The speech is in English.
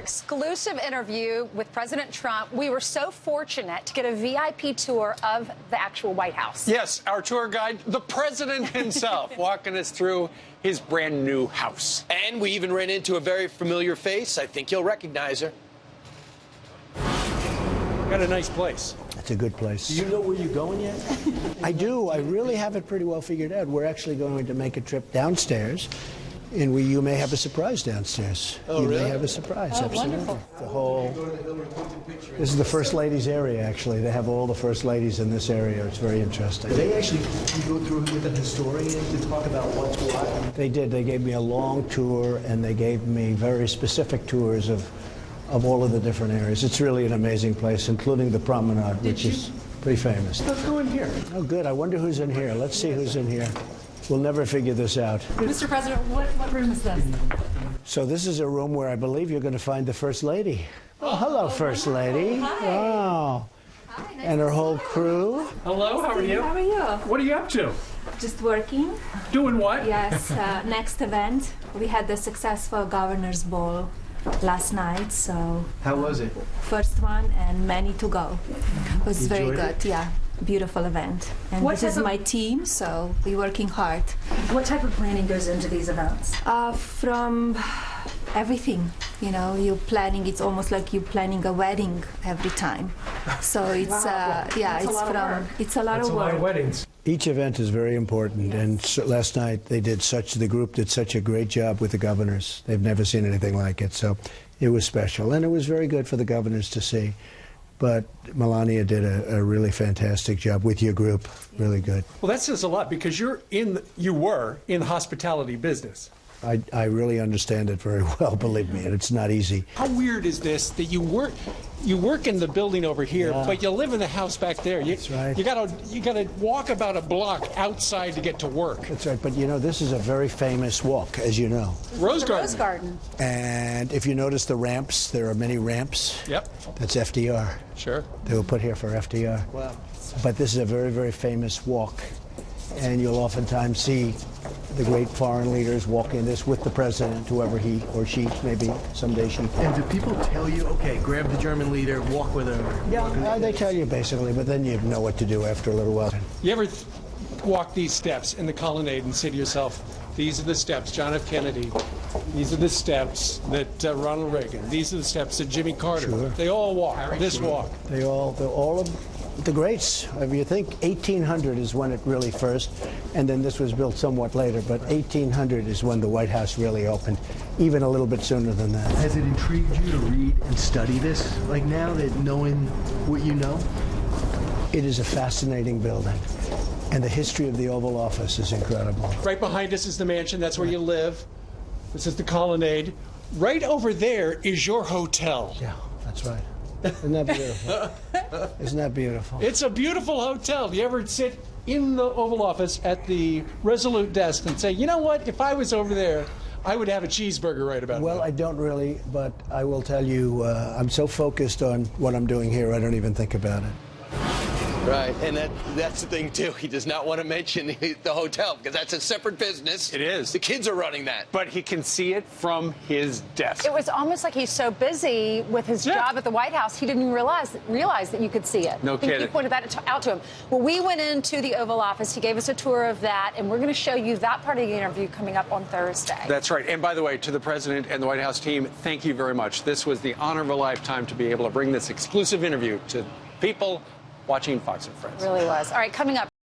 exclusive interview with President Trump. We were so fortunate to get a VIP tour of the actual White House. Yes, our tour guide, the president himself, walking us through his brand new house. And we even ran into a very familiar face. I think you'll recognize her. Got a nice place. It's a good place. Do you know where you're going yet? I do. I really have it pretty well figured out. We're actually going to make a trip downstairs, and you may have a surprise downstairs. Oh, you really? may have a surprise. Oh, absolutely. wonderful. The whole. This is the First Ladies area, actually. They have all the First Ladies in this area. It's very interesting. They actually go through with an historian to talk about what's what. They did. They gave me a long tour, and they gave me very specific tours of all of the different areas. It's really an amazing place, including the promenade, which is pretty famous. Let's go in here. Oh, good. I wonder who's in here. Let's see who's in here. We'll never figure this out. Mr. President, what room is this? So this is a room where I believe you're going to find the First Lady. Oh, hello, First Lady. Hi. Wow. And her whole crew. Hello, how are you? How are you? What are you up to? Just working. Doing what? Yes, next event. We had the successful Governor's Ball last night, so How was it? first one and many to go. It was very Enjoyed good, it? yeah. Beautiful event. And What this is type of- my team, so we're working hard. What type of planning goes into these events? From everything, you know, you're planning, it's almost like you're planning a wedding every time. So it's, yeah, That's a it's lot of work. it's a lot That's of a lot work. of weddings. Each event is very important, and so last night the group did such a great job with the governors. They've never seen anything like it, so it was special, and it was very good for the governors to see. But Melania did a really fantastic job with your group, really good. Well, that says a lot because you were in the hospitality business. I really understand it very well, believe me, and it's not easy. How weird is this that you work in the building over here, Yeah. but you live in the house back there? That's right. You gotta walk about a block outside to get to work. That's right, but you know, this is a very famous walk, as you know. Rose Garden. Rose Garden. And if you notice the ramps, there are many ramps. Yep. That's FDR. Sure. They were put here for FDR. Wow. But this is a very, very famous walk. And you'll oftentimes see the great foreign leaders walk in this with the president, whoever he or she, maybe someday she. And do people tell you, okay, grab the German leader, walk with her? Yeah, they tell you basically, but then you know what to do after a little while. You ever walk these steps in the colonnade and say to yourself, these are the steps, John F. Kennedy. These are the steps that Ronald Reagan. These are the steps that Jimmy Carter. Sure. They all walk this walk. They're all of the greats. I mean, you think 1800 is when it really first, and then this was built somewhat later, but 1800 is when the White House really opened, even a little bit sooner than that. Has it intrigued you to read and study this? Like now that knowing what you know? It is a fascinating building, and the history of the Oval Office is incredible. Right behind us is the mansion. That's where you live. This is the colonnade. Right over there is your hotel. Yeah, that's right. Isn't that beautiful? Isn't that beautiful? It's a beautiful hotel. Do you ever sit in the Oval Office at the Resolute desk and say, you know what, if I was over there, I would have a cheeseburger right about Well, now? I don't really, but I will tell you, I'm so focused on what I'm doing here, I don't even think about it. Right, and that's the thing, too. He does not want to mention the hotel, because that's a separate business. It is. The kids are running that. But he can see it from his desk. It was almost like he's so busy with his Yeah. job at the White House, he didn't realize that you could see it. No I think kidding. he pointed that out to him. Well, we went into the Oval Office. He gave us a tour of that, and we're going to show you that part of the interview coming up on Thursday. That's right. And by the way, to the president and the White House team, thank you very much. This was the honor of a lifetime to be able to bring this exclusive interview to people watching Fox and Friends. It really was. All right, coming up.